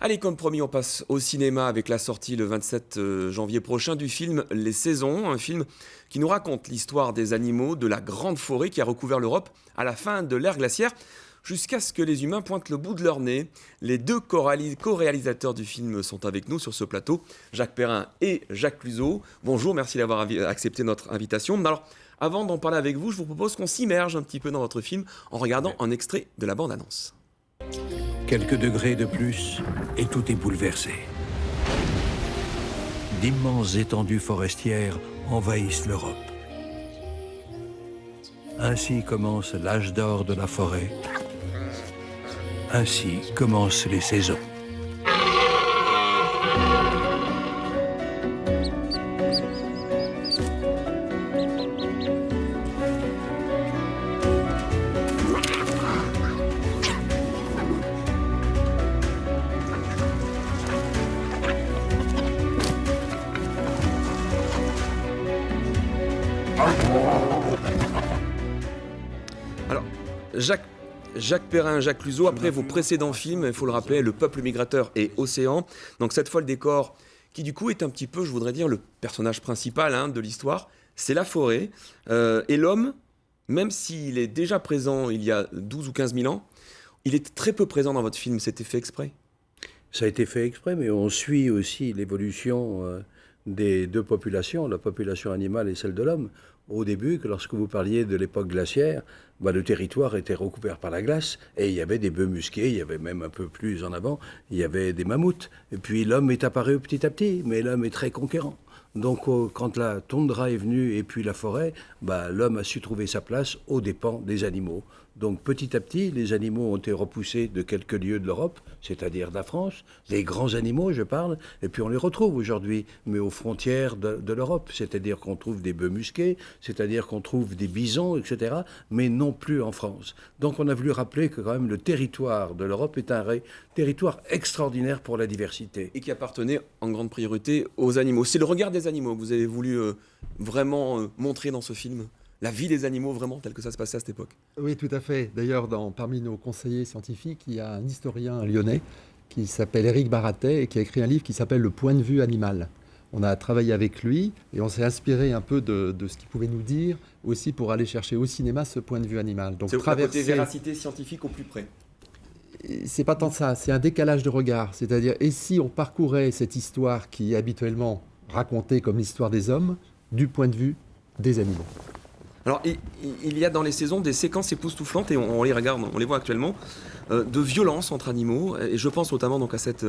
Allez, comme promis, on passe au cinéma avec la sortie le 27 janvier prochain du film Les Saisons, un film qui nous raconte l'histoire des animaux de la grande forêt qui a recouvert l'Europe à la fin de l'ère glaciaire, jusqu'à ce que les humains pointent le bout de leur nez. Les deux co-réalisateurs du film sont avec nous sur ce plateau, Jacques Perrin et Jacques Cluzot. Bonjour, merci d'avoir accepté notre invitation. Alors, avant d'en parler avec vous, je vous propose qu'on s'immerge un petit peu dans votre film en regardant un extrait de la bande-annonce. Quelques degrés de plus et tout est bouleversé. D'immenses étendues forestières envahissent l'Europe. Ainsi commence l'âge d'or de la forêt. Ainsi commencent les saisons. Alors, Jacques Perrin, Jacques Cluzot, après vos précédents films, il faut le rappeler, Le Peuple migrateur et Océan. Donc cette fois, le décor qui du coup est un petit peu, je voudrais dire, le personnage principal de l'histoire, c'est la forêt. Et l'homme, même s'il est déjà présent il y a 12 ou 15 000 ans, il est très peu présent dans votre film. C'était fait exprès? Ça a été fait exprès, mais on suit aussi l'évolution des deux populations, la population animale et celle de l'homme. Au début, lorsque vous parliez de l'époque glaciaire, le territoire était recouvert par la glace et il y avait des bœufs musqués, il y avait même un peu plus en avant, il y avait des mammouths. Et puis l'homme est apparu petit à petit, mais l'homme est très conquérant. Donc quand la toundra est venue et puis la forêt, l'homme a su trouver sa place aux dépens des animaux. Donc petit à petit, les animaux ont été repoussés de quelques lieux de l'Europe, c'est-à-dire de la France, les grands animaux, je parle, et puis on les retrouve aujourd'hui, mais aux frontières de l'Europe, c'est-à-dire qu'on trouve des bœufs musqués, c'est-à-dire qu'on trouve des bisons, etc., mais non plus en France. Donc on a voulu rappeler que quand même le territoire de l'Europe est un territoire extraordinaire pour la diversité. Et qui appartenait en grande priorité aux animaux. C'est le regard des animaux que vous avez voulu vraiment montrer dans ce film? La vie des animaux, vraiment, tel que ça se passait à cette époque? Oui, tout à fait. D'ailleurs, parmi nos conseillers scientifiques, il y a un historien lyonnais qui s'appelle Éric Baratet et qui a écrit un livre qui s'appelle « Le point de vue animal ». On a travaillé avec lui et on s'est inspiré un peu de ce qu'il pouvait nous dire aussi pour aller chercher au cinéma ce point de vue animal. Donc, c'est le côté véracité scientifique au plus près. C'est pas tant ça, c'est un décalage de regard. C'est-à-dire, et si on parcourait cette histoire qui est habituellement racontée comme l'histoire des hommes du point de vue des animaux? Alors, il y a dans les saisons des séquences époustouflantes, et on les regarde, on les voit actuellement, de violence entre animaux. Et je pense notamment donc à cette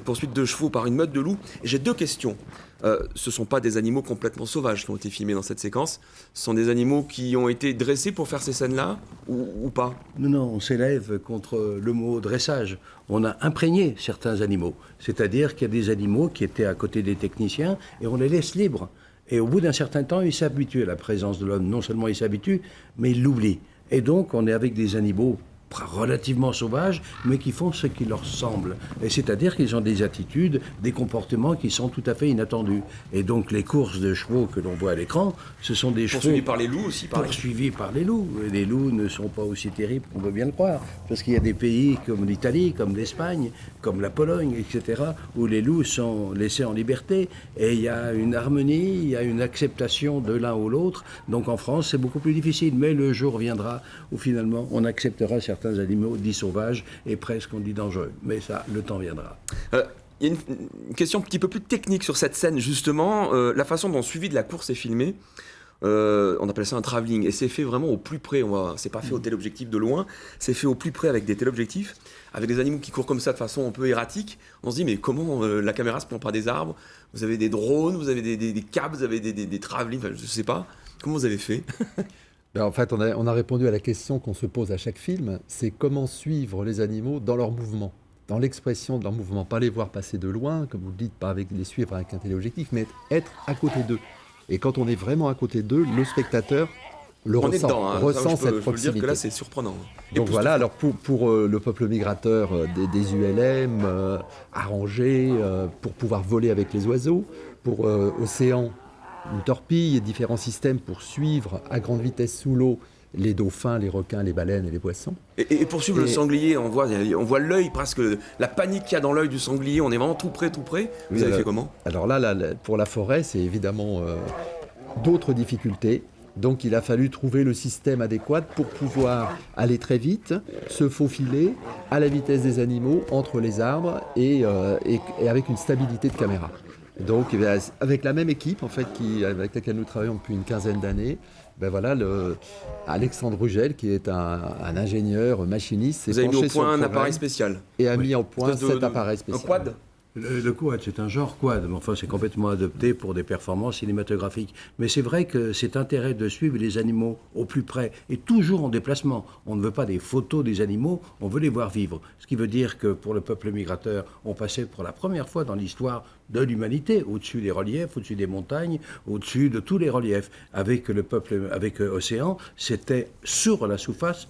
poursuite de chevaux par une meute de loups. Et j'ai deux questions. Ce ne sont pas des animaux complètement sauvages qui ont été filmés dans cette séquence. Ce sont des animaux qui ont été dressés pour faire ces scènes-là, ou pas? Non, on s'élève contre le mot dressage. On a imprégné certains animaux. C'est-à-dire qu'il y a des animaux qui étaient à côté des techniciens et on les laisse libres. Et au bout d'un certain temps, ils s'habituent à la présence de l'homme. Non seulement ils s'habituent, mais ils l'oublient. Et donc, on est avec des animaux relativement sauvages, mais qui font ce qui leur semble. Et c'est-à-dire qu'ils ont des attitudes, des comportements qui sont tout à fait inattendus. Et donc les courses de chevaux que l'on voit à l'écran, ce sont des chevaux... Poursuivis par les loups aussi, pareil. Poursuivis par les loups. Et les loups ne sont pas aussi terribles qu'on veut bien le croire. Parce qu'il y a des pays comme l'Italie, comme l'Espagne, comme la Pologne, etc., où les loups sont laissés en liberté. Et il y a une harmonie, il y a une acceptation de l'un ou l'autre. Donc en France, c'est beaucoup plus difficile. Mais le jour viendra où finalement on acceptera certains animaux dits sauvages et presque on dit dangereux. Mais ça, le temps viendra. Il y a une question un petit peu plus technique sur cette scène, justement. La façon dont le suivi de la course est filmé, on appelle ça un travelling, et c'est fait vraiment au plus près. C'est pas fait au téléobjectif de loin, c'est fait au plus près avec des téléobjectifs, avec des animaux qui courent comme ça de façon un peu erratique. On se dit, mais comment la caméra se prend pas des arbres? Vous avez des drones, vous avez des câbles, vous avez des travelling, je sais pas. Comment vous avez fait? En fait, on a répondu à la question qu'on se pose à chaque film, c'est comment suivre les animaux dans leur mouvement, dans l'expression de leur mouvement. Pas les voir passer de loin, comme vous le dites, pas les suivre avec un téléobjectif, mais être à côté d'eux. Et quand on est vraiment à côté d'eux, le spectateur ressent cette proximité. Je peux dire que là, c'est surprenant. Donc voilà, alors pour le peuple migrateur, des ULM arrangés pour pouvoir voler avec les oiseaux, pour Océan, une torpille et différents systèmes pour suivre à grande vitesse sous l'eau les dauphins, les requins, les baleines et les poissons. Et pour suivre le sanglier, on voit l'œil, presque la panique qu'il y a dans l'œil du sanglier, on est vraiment tout près. Vous avez fait comment? Alors là, pour la forêt, c'est évidemment d'autres difficultés. Donc il a fallu trouver le système adéquat pour pouvoir aller très vite, se faufiler à la vitesse des animaux entre les arbres et avec une stabilité de caméra. Donc avec la même équipe en fait avec laquelle nous travaillons depuis une quinzaine d'années, Alexandre Rugel, qui est un ingénieur machiniste, vous avez mis au point un appareil spécial et a mis en point cet appareil spécial. Un quad? Le quad, c'est un genre quad, mais enfin c'est complètement adopté pour des performances cinématographiques. Mais c'est vrai que cet intérêt de suivre les animaux au plus près et toujours en déplacement. On ne veut pas des photos des animaux, on veut les voir vivre. Ce qui veut dire que pour le peuple migrateur, on passait pour la première fois dans l'histoire de l'humanité, au-dessus des reliefs, au-dessus des montagnes, au-dessus de tous les reliefs. Avec le peuple, avec Océan, c'était sur la surface,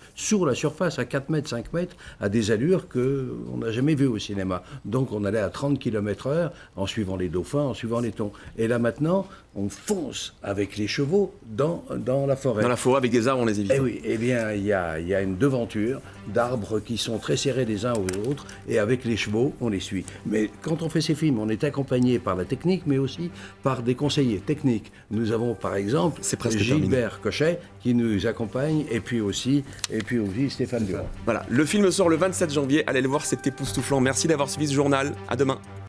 à 4 mètres, 5 mètres, à des allures qu'on n'a jamais vues au cinéma. Donc on allait à 30 km/h en suivant les dauphins, en suivant les thons. Et là maintenant, on fonce avec les chevaux dans la forêt. Dans la forêt avec des arbres, on les évite. Eh oui, eh bien, il y a une devanture d'arbres qui sont très serrés les uns aux autres, et avec les chevaux, on les suit. Mais quand on fait ces films, on est accompagné par la technique, mais aussi par des conseillers techniques. Nous avons par exemple Gilbert Cochet qui nous accompagne, et puis aussi Stéphane Durand. Voilà, le film sort le 27 janvier. Allez le voir, c'est époustouflant. Merci d'avoir suivi ce journal. À demain.